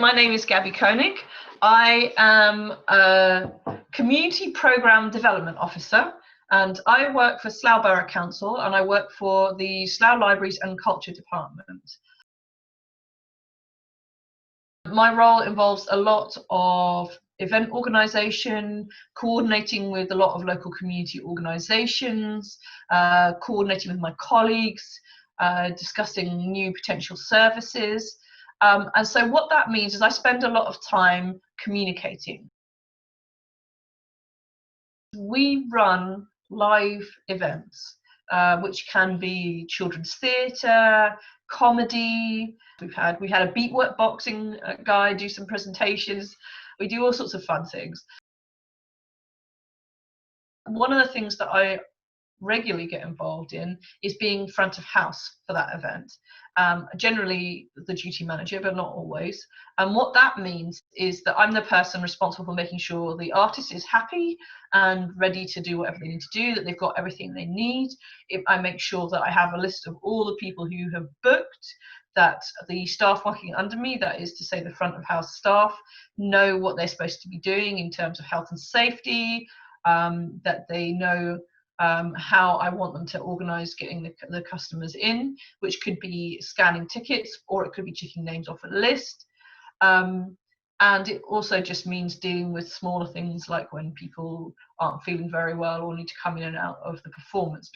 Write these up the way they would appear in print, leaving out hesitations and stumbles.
my name is Gaby Koenig. I am a Community Programme Development Officer, and I work for Slough Borough Council, and I work for the Slough Libraries and Culture Department. My role involves a lot of event organisation, coordinating with a lot of local community organisations, coordinating with my colleagues, discussing new potential services. And so what that means is I spend a lot of time communicating. We run live events, which can be children's theatre, comedy. We had a beatwork boxing guy do some presentations. We do all sorts of fun things. One of the things that I regularly get involved in is being front of house for that event. Generally the duty manager, but not always. And what that means is that I'm the person responsible for making sure the artist is happy and ready to do whatever they need to do, that they've got everything they need. I make sure that I have a list of all the people who have booked, that the staff working under me, that is to say the front of house staff, know what they're supposed to be doing in terms of health and safety, that they know how I want them to organise getting the customers in, which could be scanning tickets or it could be checking names off a list. And it also just means dealing with smaller things like when people aren't feeling very well or need to come in and out of the performance.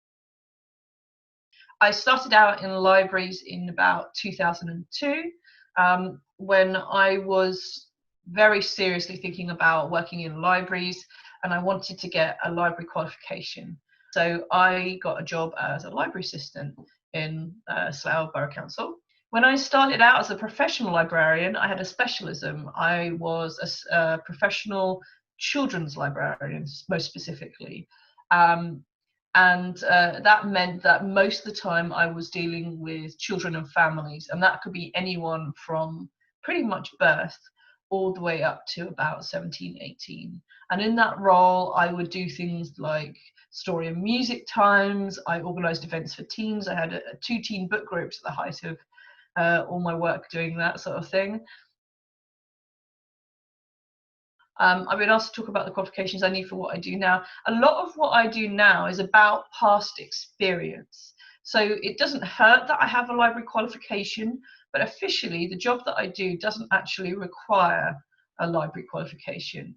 I started out in libraries in about 2002 when I was very seriously thinking about working in libraries, and I wanted to get a library qualification. So I got a job as a library assistant in Slough Borough Council. When I started out as a professional librarian, I had a specialism. I was a professional children's librarian, most specifically. And that meant that most of the time I was dealing with children and families, and that could be anyone from pretty much birth all the way up to about 17, 18. And in that role, I would do things like story and music times. I organised events for teens. I had 2 teen book groups at the height of all my work doing that sort of thing. I've been asked to talk about the qualifications I need for what I do now. A lot of what I do now is about past experience. So it doesn't hurt that I have a library qualification, but officially the job that I do doesn't actually require a library qualification.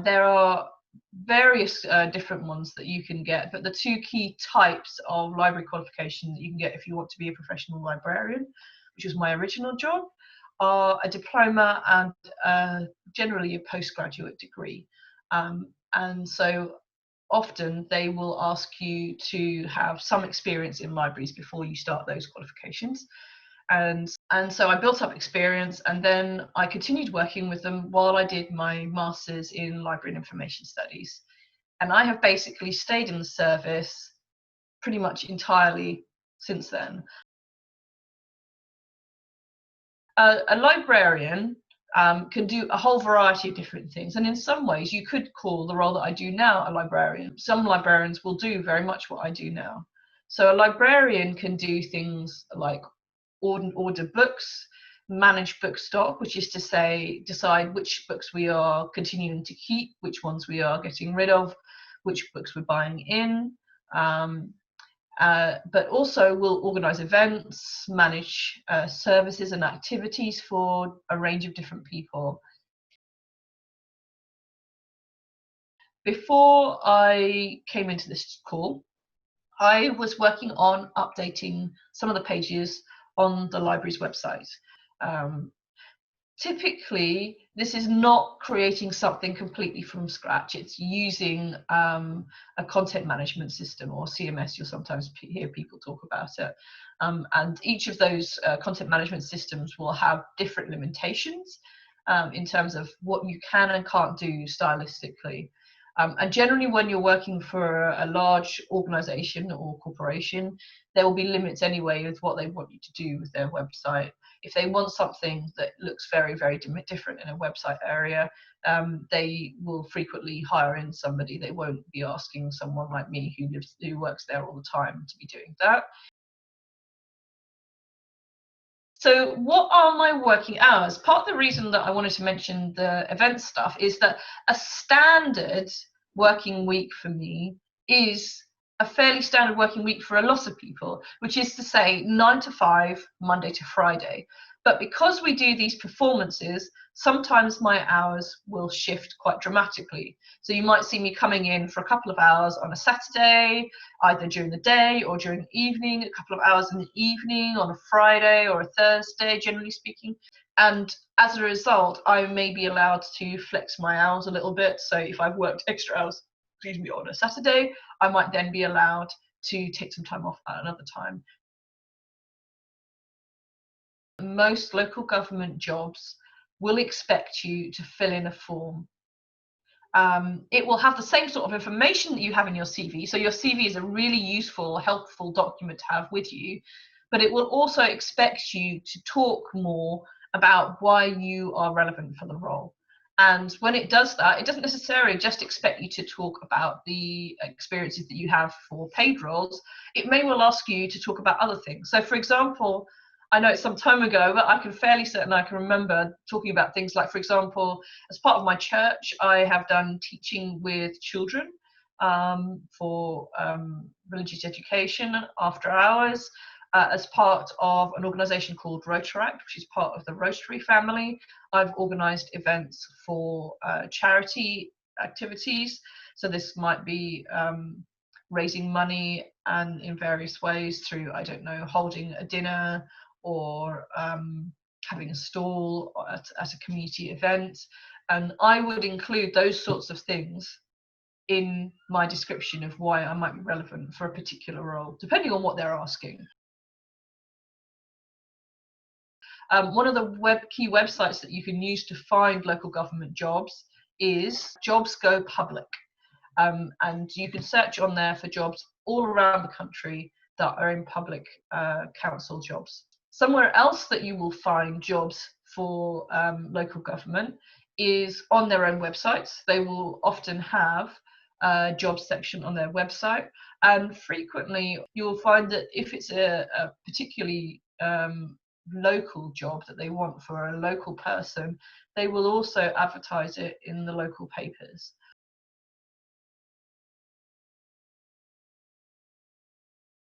There are various different ones that you can get, but the 2 key types of library qualification that you can get if you want to be a professional librarian, which was my original job, are a diploma and generally a postgraduate degree. And so often they will ask you to have some experience in libraries before you start those qualifications. And so I built up experience, and then I continued working with them while I did my master's in library and information studies. And I have basically stayed in the service pretty much entirely since then. A librarian can do a whole variety of different things, and in some ways you could call the role that I do now a librarian. Some librarians will do very much what I do now. So a librarian can do things like order books, manage book stock, which is to say decide which books we are continuing to keep, which ones we are getting rid of, which books we're buying in, but also will organise events, manage services and activities for a range of different people. Before I came into this call, I was working on updating some of the pages on the library's website. Typically, this is not creating something completely from scratch. It's using a content management system, or CMS. You'll sometimes hear people talk about it. And each of those content management systems will have different limitations in terms of what you can and can't do stylistically. And generally, when you're working for a large organisation or corporation, there will be limits anyway with what they want you to do with their website. If they want something that looks very, very different in a website area, they will frequently hire in somebody. They won't be asking someone like me who works there all the time to be doing that. So what are my working hours? Part of the reason that I wanted to mention the event stuff is that a standard working week for me is a fairly standard working week for a lot of people, which is to say 9 to 5, Monday to Friday. But because we do these performances, sometimes my hours will shift quite dramatically. So you might see me coming in for a couple of hours on a Saturday, either during the day or during the evening, a couple of hours in the evening on a Friday or a Thursday, generally speaking. And as a result, I may be allowed to flex my hours a little bit. So if I've worked extra hours, excuse me, on a Saturday, I might then be allowed to take some time off at another time. Most local government jobs will expect you to fill in a form. It will have the same sort of information that you have in your CV. So your CV is a really useful, helpful document to have with you, but it will also expect you to talk more about why you are relevant for the role. And when it does that, it doesn't necessarily just expect you to talk about the experiences that you have for paid roles. It may well ask you to talk about other things. So for example, I know it's some time ago, but I can fairly certain I can remember talking about things like, for example, as part of my church, I have done teaching with children for religious education after hours. As part of an organisation called Rotaract, which is part of the Rotary family, I've organised events for charity activities. So this might be raising money and in various ways through, I don't know, holding a dinner or having a stall at a community event. And I would include those sorts of things in my description of why I might be relevant for a particular role, depending on what they're asking. One of the key websites that you can use to find local government jobs is Jobs Go Public. And you can search on there for jobs all around the country that are in public council jobs. Somewhere else that you will find jobs for local government is on their own websites. They will often have a jobs section on their website, and frequently you'll find that if it's a particularly local job that they want for a local person, they will also advertise it in the local papers.